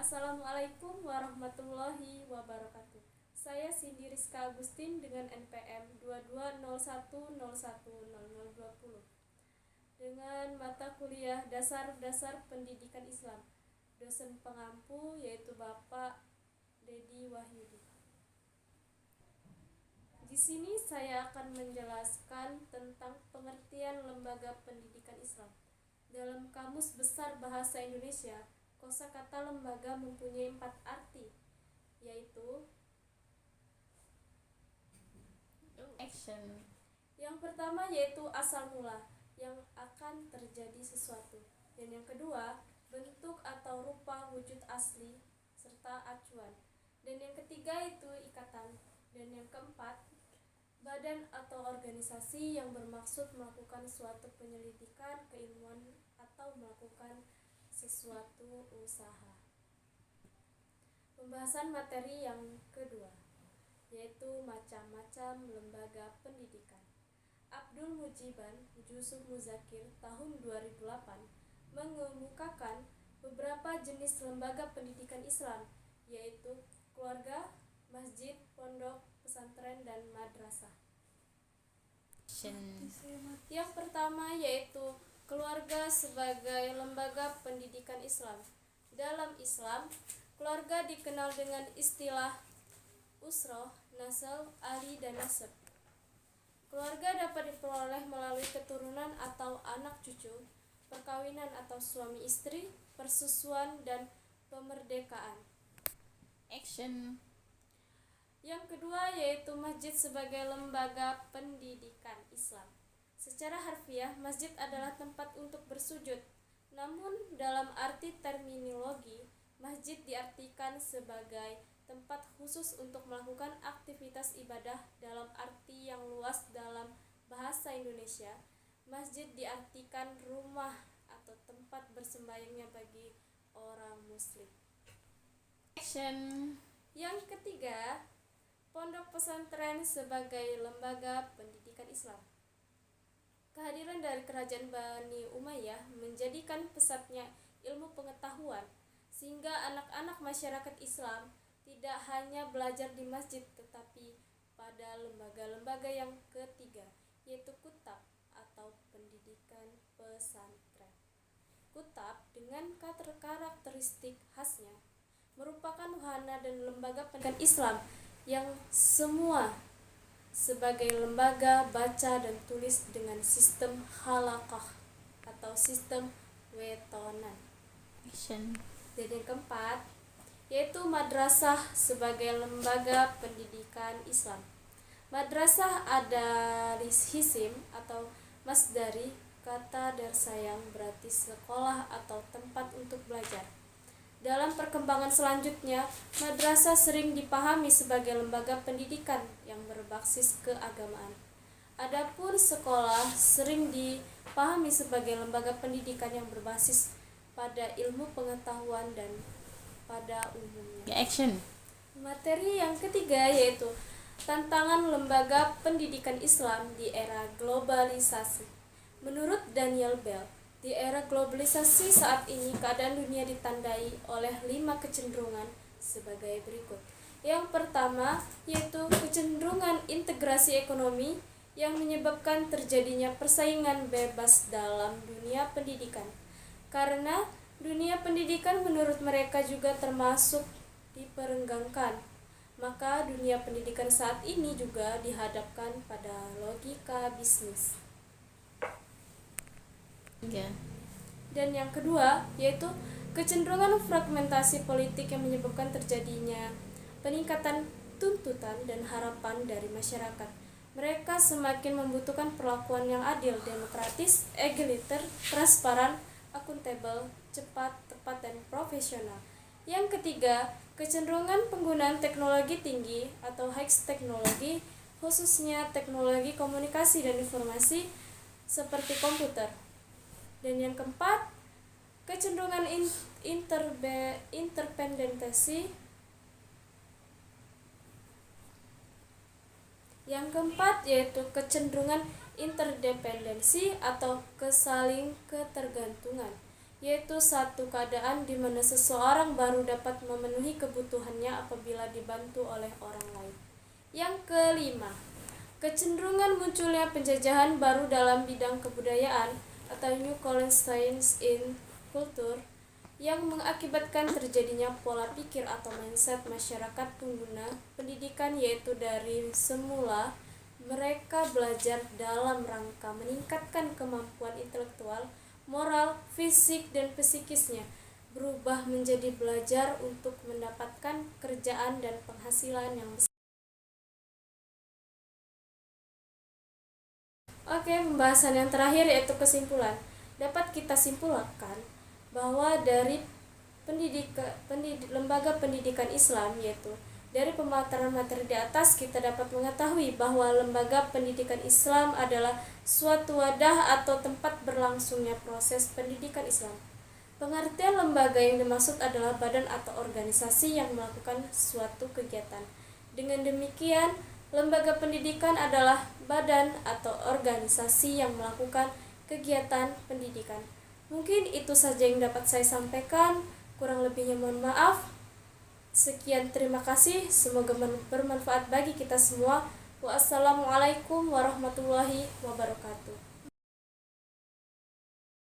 Assalamualaikum warahmatullahi wabarakatuh. Saya Cindy Rizka Agustin dengan NPM 2201010020 dengan mata kuliah Dasar-Dasar Pendidikan Islam. Dosen pengampu yaitu Bapak Dedi Wahyudi. Di sini saya akan menjelaskan tentang pengertian lembaga pendidikan Islam. Dalam Kamus Besar Bahasa Indonesia, kosakata lembaga mempunyai 4 arti, yaitu Action. yang pertama yaitu asal mula, yang akan terjadi sesuatu. Dan yang kedua, bentuk atau rupa wujud asli serta acuan. Dan yang ketiga itu ikatan. Dan yang keempat, badan atau organisasi yang bermaksud melakukan suatu penyelidikan keilmuan atau melakukan sesuatu usaha. Pembahasan materi yang kedua yaitu macam-macam lembaga pendidikan. Abdul Mujiban Yusuf Muzakir tahun 2008 mengemukakan beberapa jenis lembaga pendidikan Islam, yaitu keluarga, masjid, pondok, pesantren, dan madrasah. Yang pertama yaitu keluarga sebagai lembaga pendidikan Islam. Dalam Islam, keluarga dikenal dengan istilah usroh, nasl, ahli, dan nasab. Keluarga dapat diperoleh melalui keturunan atau anak cucu, perkawinan atau suami istri, persusuan, dan pemerdekaan. Action. Yang kedua yaitu masjid sebagai lembaga pendidikan Islam. Secara harfiah, masjid adalah tempat untuk bersujud. Namun, dalam arti terminologi, masjid diartikan sebagai tempat khusus untuk melakukan aktivitas ibadah dalam arti yang luas. Dalam bahasa Indonesia, masjid diartikan rumah atau tempat bersembahyangnya bagi orang muslim. Action. Yang ketiga, pondok pesantren sebagai lembaga pendidikan Islam. Kehadiran dari kerajaan Bani Umayyah menjadikan pesatnya ilmu pengetahuan, sehingga anak-anak masyarakat Islam tidak hanya belajar di masjid, tetapi pada lembaga-lembaga yang ketiga, yaitu kutab atau pendidikan pesantren. Kutab dengan karakteristik khasnya merupakan wahana dan lembaga pendidikan Islam yang semua sebagai lembaga baca dan tulis dengan sistem halaqah atau sistem wetonan. Action. Dan yang keempat yaitu madrasah sebagai lembaga pendidikan Islam. Madrasah ada hisim atau masdari kata darsa yang berarti sekolah atau tempat untuk belajar. Dalam perkembangan selanjutnya, madrasah sering dipahami sebagai lembaga pendidikan yang berbasis keagamaan. Adapun sekolah sering dipahami sebagai lembaga pendidikan yang berbasis pada ilmu pengetahuan dan pada umumnya. Action. Materi yang ketiga yaitu tantangan lembaga pendidikan Islam di era globalisasi. Menurut Daniel Bell, di era globalisasi saat ini, keadaan dunia ditandai oleh 5 kecenderungan sebagai berikut. Yang pertama, yaitu kecenderungan integrasi ekonomi yang menyebabkan terjadinya persaingan bebas dalam dunia pendidikan. Karena dunia pendidikan menurut mereka juga termasuk diperenggangkan, maka dunia pendidikan saat ini juga dihadapkan pada logika bisnis. Dan yang kedua yaitu kecenderungan fragmentasi politik yang menyebabkan terjadinya peningkatan tuntutan dan harapan dari masyarakat. Mereka semakin membutuhkan perlakuan yang adil, demokratis, egaliter, transparan, akuntabel, cepat, tepat, dan profesional. Yang ketiga, kecenderungan penggunaan teknologi tinggi atau high teknologi, khususnya teknologi komunikasi dan informasi seperti komputer. Dan yang keempat, kecenderungan interdependensi. Yang keempat yaitu kecenderungan interdependensi atau kesaling ketergantungan. yaitu satu keadaan di mana seseorang baru dapat memenuhi kebutuhannya apabila dibantu oleh orang lain. Yang kelima, kecenderungan munculnya penjajahan baru dalam bidang kebudayaan atau New Colonization in Culture yang mengakibatkan terjadinya pola pikir atau mindset masyarakat pengguna pendidikan, yaitu dari semula mereka belajar dalam rangka meningkatkan kemampuan intelektual, moral, fisik, dan psikisnya, berubah menjadi belajar untuk mendapatkan kerjaan dan penghasilan yang besar. Oke, pembahasan yang terakhir yaitu kesimpulan. Dapat kita simpulkan bahwa dari lembaga pendidikan Islam, yaitu dari pemaparan materi di atas, kita dapat mengetahui bahwa lembaga pendidikan Islam adalah suatu wadah atau tempat berlangsungnya proses pendidikan Islam. Pengertian lembaga yang dimaksud adalah badan atau organisasi yang melakukan suatu kegiatan. Dengan demikian, lembaga pendidikan adalah badan atau organisasi yang melakukan kegiatan pendidikan. Mungkin itu saja yang dapat saya sampaikan. Kurang lebihnya mohon maaf. Sekian, terima kasih. Semoga bermanfaat bagi kita semua. Wassalamualaikum warahmatullahi wabarakatuh.